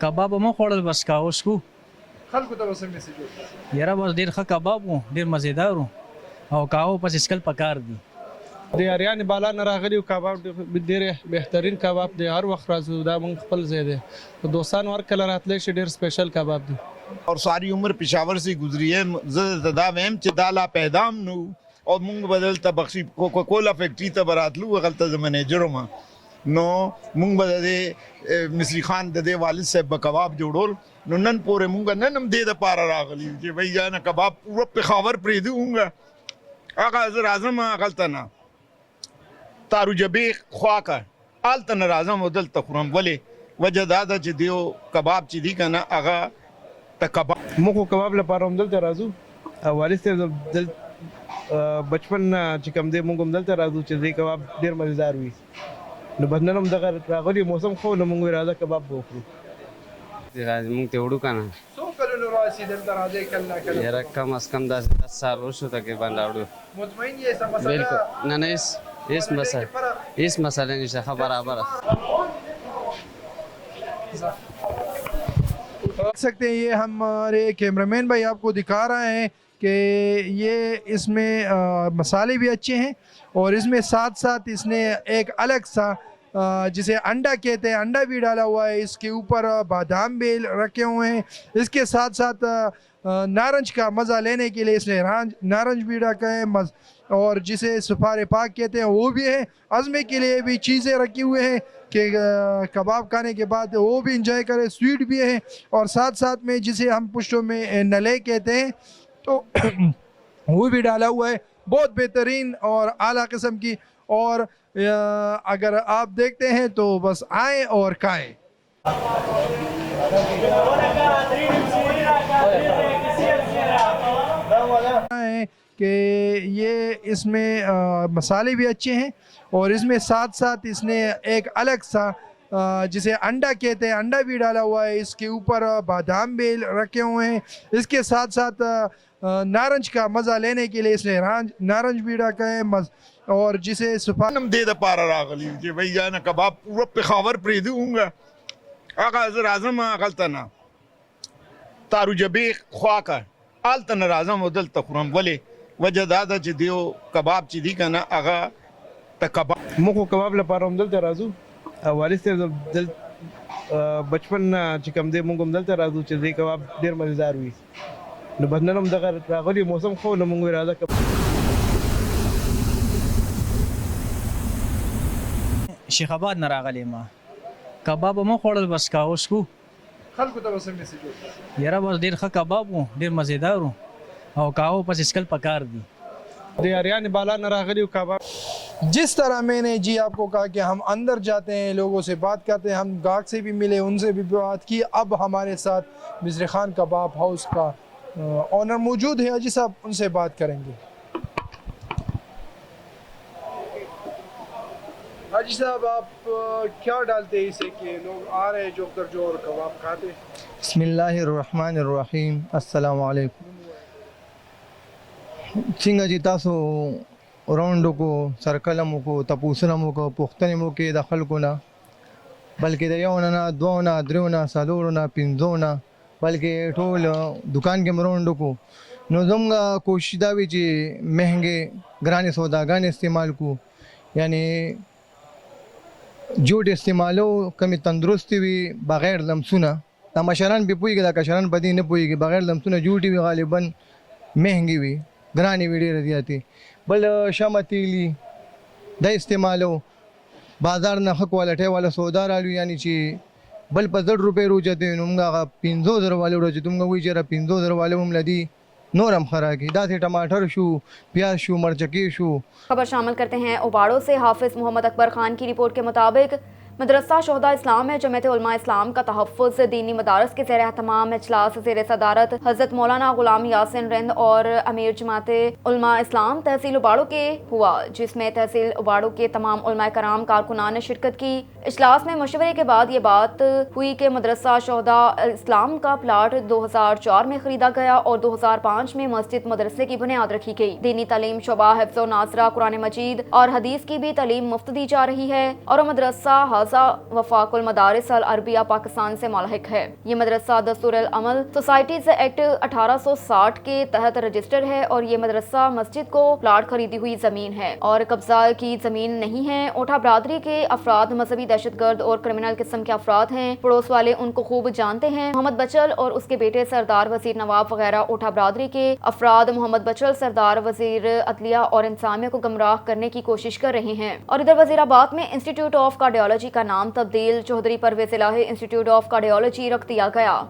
کباب مو خوړل بس کا اوس کو خلکو ته وسه میسج ورکړه یاره بس ډیر ښه کباب وو، ډیر مزیدار وو او کاو پس اسکل پکار دي. د اریان بالا نه راغلی کباب ډیر بهترین کباب دی، هر وخت راځو دا مونږ خپل ځای دی، دوستان ور کله راتلی شي ډیر سپیشل کباب دی. اور ساری عمر پشاور سے گزری ہے، زدہ ویم چ دالا پیدام نو اور مونږ بدلته بخشی کوکا کولا فیکٹری ته براتلو غلطه ز منیجر ما نو مونږ بده مصری خان د دې والد صاحب کباب جوړول نو نن پورې مونږ نن دې د پاره راغلی چې وای جان کباب پورا پخاور پرې دیونګه هغه زر اعظم غلطه نه تارو جبی خواکه آلته ناراضم ودل تخرم ولی وجه دا ده چې دیو کباب چې دی کنه هغه ته کباب مونږ کباب لپاره هم دلته راځو او والد صاحب دل بچپن چې کوم دی مونږ هم دلته راځو چې دې کباب ډیر مزیدار وي. نو بدنن هم دغه راغلی موسم خو نو مونږ راځه کباب وخورو. مونږ ته وړو کنه څو کلونو راځي دلته راځي کله یاره کم از کم 10 سال وشو تقریبا راوړو. مطمئن یې سم مسله بالکل نه نه اس مسئله نشته خبر برابر. دیکھ سکتے ہیں یہ ہمارے کیمرامین بھائی آپ کو دکھا رہے ہیں کہ یہ اس میں مسالے بھی اچھے ہیں اور اس میں ساتھ ساتھ اس نے ایک الگ سا جسے انڈا کہتے ہیں انڈا بھی ڈالا ہوا ہے، اس کے اوپر بادام بھی رکھے ہوئے ہیں، اس کے ساتھ ساتھ نارنج کا مزہ لینے کے لیے اس نے نارنج بھی رکھا ہے اور جسے سفارے پاک کہتے ہیں وہ بھی ہے. عزمے کے لیے بھی چیزیں رکھی ہوئے ہیں کہ کباب کھانے کے بعد وہ بھی انجوائے کرے. سویٹ بھی ہے اور ساتھ ساتھ میں جسے ہم پشتوں میں نلے کہتے ہیں تو وہ بھی ڈالا ہوا ہے. بہت بہترین اور اعلیٰ قسم کی، اور اگر آپ دیکھتے ہیں تو بس آئیں اور کھائیں. کہ یہ اس میں مسالے بھی اچھے ہیں اور اس میں ساتھ ساتھ اس نے ایک الگ سا جسے انڈا کہتے ہیں انڈا بھی ڈالا ہوا ہے، اس کے اوپر بادام بھی رکھے ہوئے ہیں، اس کے ساتھ ساتھ نارنج کا مزہ لینے کے لیے اس نے نارنج بھی رکھا ہے اور جسے نم دې د پاره راغلی چې وای جان کباب پورا پخاور پرې دیونګه هغه زر اعظم غلطه نه تارو جبی خواکه آلته ناراضم ودل تخرم ولی وجه دا ده چې دیو کباب چې دی کنه هغه ته کباب مونږ کباب لپاره هم دلته راځو او والد صاحب دل بچپن چې کوم دی مونږ هم دلته راځو چې دې کباب ډیر مزیدار وي. نو بدنن هم دغه راغلی موسم خو نو مونږ راځه شیخاباد نه راغلی ما کباب مو خوړل بس کا اوس کو خلکو ته وسه میسج ورکړه یاره بس ډیر ښه کباب وو، ډیر مزیدار وو او کاو پس اسکل پکار دي. د اریان بالا نہ راغلی کباب. جس طرح میں نے جی آپ کو کہا کہ ہم اندر جاتے ہیں، لوگوں سے بات کرتے ہیں، ہم گاہک سے بھی ملے، ان سے بھی بات کی. اب ہمارے ساتھ مصری خان کباب ہاؤس کا آنر موجود ہے، حاجی صاحب ان سے بات کریں گے. حاجی صاحب آپ کیا ڈالتے ہیں اسے کہ لوگ آ رہے ہیں جو اور کباب کھاتے ہیں؟ بسم اللہ الرحمن الرحیم. السلام علیکم. څنګه چې تاسو راوندو کو سرکلم کو تپوسنم کو پختنم کې د خلکو نه بلکې د یو نه دوه نه درو نه څلورو نه پنځو نه بلکې ټول دکان کې مروندو کو نو زموږ کوشش دا وي چې مهنګې ګرانې سوداګانې استعمال کو، یعنی جوړ استعمالو کمی تندرستی وي بغیر لمسونه. دا مشران به پوهېږي، دا کشران په دې نه پوهېږي. بغیر لمسونه جوړې وي غالبا مهنګې وي ګرانې وي ډېره زیاتې. بل شمع تیلي دا استعمالو بازار نه ښه کوالټۍ والا سودا رالو، یعنی چې بل په 10 روپۍ روجته نو موږ هغه 15,000 والے وروجه ته موږ وایي چې 15,000 والے هم لدی نورم خراکی داسې ٹماٹر شو، پیاز شو، مرچکی شو. خبر شامل کرتے ہیں اوباڑو سے. حافظ محمد اکبر خان کی رپورٹ کے مطابق مدرسہ شہداء اسلام میں جمعیت علماء اسلام کا تحفظ دینی مدارس کے زیر اہتمام اجلاس زیر صدارت حضرت مولانا غلام یاسین رند اور امیر جماعت علماء اسلام تحصیل اوباڑو کے ہوا، جس میں تحصیل اوباڑو کے تمام علماء کرام کارکنان نے شرکت کی. اجلاس میں مشورے کے بعد یہ بات ہوئی کہ مدرسہ شہداء اسلام کا پلاٹ 2004 میں خریدا گیا اور 2005 میں مسجد مدرسے کی بنیاد رکھی گئی. دینی تعلیم شعبہ حفظ و ناظرہ قرآن مجید اور حدیث کی بھی تعلیم مفت دی جا رہی ہے اور مدرسہ وفاق المدارس العربیہ پاکستان سے ملحق ہے. یہ مدرسہ دستور العمل سوسائٹیز ایکٹ 1860 کے تحت رجسٹر ہے اور یہ مدرسہ مسجد کو پلاٹ خریدی ہوئی زمین ہے اور قبضہ کی زمین نہیں ہے. اوٹھا برادری کے افراد مذہبی دہشت گرد اور کرمنل قسم کے افراد ہیں. پڑوس والے ان کو خوب جانتے ہیں. محمد بچل اور اس کے بیٹے سردار وزیر نواب وغیرہ اوٹھا برادری کے افراد محمد بچل سردار وزیر عدلیہ اور انتظامیہ کو گمراہ کرنے کی کوشش کر رہے ہیں. اور ادھر وزیر آباد میں انسٹیٹیوٹ آف کارڈیالوجی کا نام تبدیل Chaudhry Pervaiz Elahi institute of cardiology رکھ دیا گیا.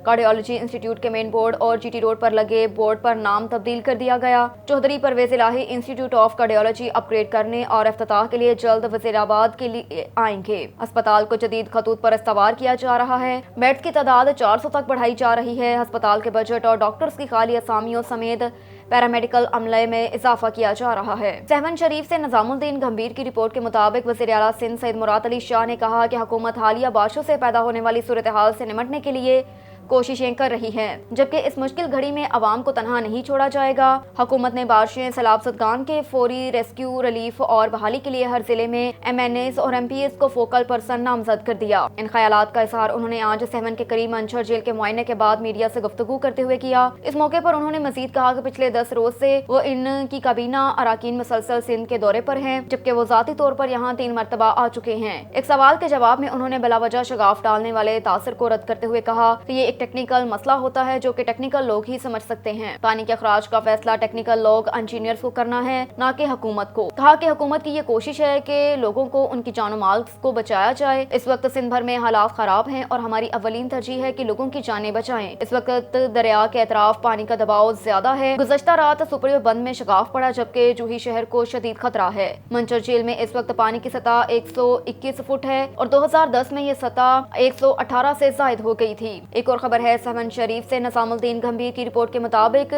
کارڈیالوجی انسٹیٹیوٹ کے مین بورڈ اور جی ٹی روڈ پر لگے بورڈ پر نام تبدیل کر دیا گیا. Chaudhry Pervaiz Elahi institute of cardiology upgrade کرنے اور افتتاح کے لیے جلد وزیر آباد کے لیے آئیں گے. اسپتال کو جدید خطوط پر استوار کیا جا رہا ہے. بیڈز کی تعداد 400 تک بڑھائی جا رہی ہے. ہسپتال کے بجٹ اور ڈاکٹرز کی خالی اسامیوں سمیت پیرامیڈیکل عملے میں اضافہ کیا جا رہا ہے. سہون شریف سے نظام الدین گمبھیر کی رپورٹ کے مطابق وزیر اعلیٰ سندھ سید مراد علی شاہ نے کہا کہ حکومت حالیہ بارشوں سے پیدا ہونے والی صورتحال سے نمٹنے کے لیے کوششیں کر رہی ہے، جبکہ اس مشکل گھڑی میں عوام کو تنہا نہیں چھوڑا جائے گا. حکومت نے بارشیں سیلاب زدگان کے فوری ریسکیو ریلیف اور بحالی کے لیے ہر ضلع میں MNAs اور MPs کو فوکل پرسن نامزد کر دیا. ان خیالات کا اظہار انہوں نے آج سہون کے قریب منچھر جیل کے معائنے کے بعد میڈیا سے گفتگو کرتے ہوئے کیا. اس موقع پر انہوں نے مزید کہا کہ پچھلے 10 روز سے وہ ان کی کابینہ اراکین مسلسل سندھ کے دورے پر ہیں، جبکہ وہ ذاتی طور پر یہاں 3 مرتبہ آ چکے ہیں. ایک سوال کے جواب میں انہوں نے بلا وجہ شگاف ڈالنے والے تاثر کو رد کرتے ہوئے کہا کہ یہ ایک ٹیکنیکل مسئلہ ہوتا ہے جو کہ ٹیکنیکل لوگ ہی سمجھ سکتے ہیں. پانی کے اخراج کا فیصلہ ٹیکنیکل لوگ انجینئرز کو کرنا ہے، نہ کہ حکومت کو. کہا کہ حکومت کی یہ کوشش ہے کہ لوگوں کو ان کی جان و مال کو بچایا جائے. اس وقت سندھ بھر میں حالات خراب ہیں اور ہماری اولین ترجیح ہے کہ لوگوں کی جانیں بچائیں. اس وقت دریا کے اطراف پانی کا دباؤ زیادہ ہے. گزشتہ رات سپریو بند میں شگاف پڑا، جبکہ جوہی شہر کو شدید خطرہ ہے. منچر جیل میں اس وقت پانی کی سطح 121 فٹ ہے اور 2010 میں یہ سطح 118 سے زائد ہو گئی تھی. ایک اور خبر ہے سہون شریف سے. نظام الدین گمبھیر کی رپورٹ کے مطابق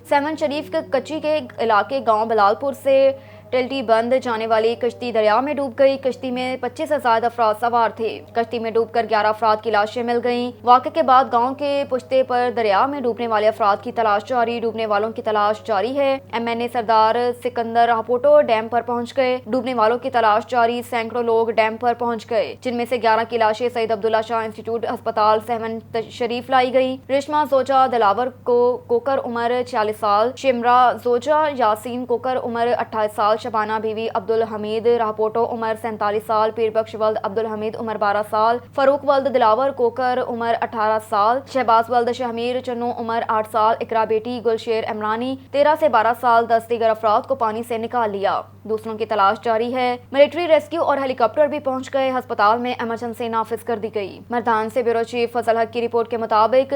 سہون شریف کے کچی کے علاقے گاؤں بلال پور سے ٹلٹی بند جانے والی کشتی دریا میں ڈوب گئی. کشتی میں 25 سے زائد افراد سوار تھے. کشتی میں ڈوب کر 11 افراد کی لاشیں مل گئیں. واقعے کے بعد گاؤں کے پشتے پر دریا میں ڈوبنے والے افراد کی تلاش جاری. ڈوبنے والوں کی تلاش جاری ہے. MNA سردار سکندر راپوٹو ڈیم پر پہنچ گئے. ڈوبنے والوں کی تلاش جاری. سینکڑوں لوگ ڈیم پر پہنچ گئے، جن میں سے 11 کی لاشیں سید عبداللہ شاہ انسٹیٹیوٹ ہسپتال سہون شریف لائی گئی. ریشما زوجہ دلاور کوکر عمر 46 سال، شمرا زوجہ یاسین کوکر عمر 28 سال، شبانہ بیوی عبدالحمید راپوٹو عمر 47 سال، پیر بخش ولد عبدالحمید عمر 12 سال، فاروق ولد دلاور کوکر عمر 18 سال، شہباز ولد شہمیر چنو عمر 8 سال، اقرا بیٹی گلشیر عمرانی 13 سے 12 سال. 10 دیگر افراد کو پانی سے نکال لیا. دوسروں کی تلاش جاری ہے. ملٹری ریسکیو اور ہیلی کاپٹر بھی پہنچ گئے. ہسپتال میں ایمرجنسی نافذ کر دی گئی. مردان سے بیورو چیف فضل حق کی رپورٹ کے مطابق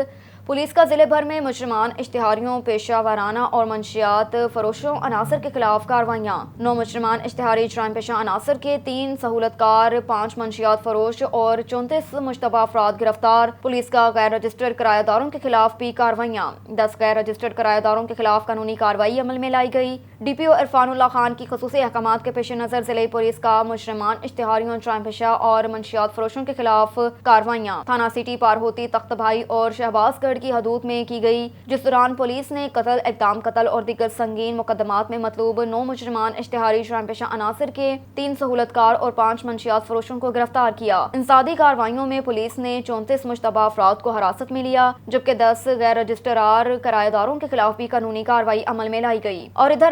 پولیس کا ضلع بھر میں مجرمان، اشتہاریوں، پیشہ ورانہ اور منشیات فروشوں عناصر کے خلاف کارروائیاں. 9 مجرمان اشتہاری جرائم پیشہ عناصر کے 3 سہولت کار، 5 منشیات فروش اور 34 مشتبہ افراد گرفتار. پولیس کا غیر رجسٹرڈ کرایہ داروں کے خلاف بھی کارروائیاں. 10 غیر رجسٹرڈ کرایہ داروں کے خلاف قانونی کارروائی عمل میں لائی گئی. DPO عرفان اللہ خان کی خصوصی احکامات کے پیش نظر ضلعی پولیس کا مجرمان، اشتہاریوں، جرائم پیشہ اور منشیات فروشوں کے خلاف کارروائیاں تھانہ سٹی پار ہوتی تخت بھائی اور شہباز گڑھ کی حدود میں کی گئی، جس دوران پولیس نے قتل، اقدام قتل اور دیگر سنگین مقدمات میں مطلوب 9 مجرمان، اشتہاری جرائم پیشہ عناصر کے 3 سہولت کار اور 5 منشیات فروشوں کو گرفتار کیا. انسدادی کارروائیوں میں پولیس نے 34 مشتبہ افراد کو حراست میں لیا، جبکہ 10 غیر رجسٹرار کرایہ داروں کے خلاف بھی قانونی کارروائی عمل میں لائی گئی. اور ادھر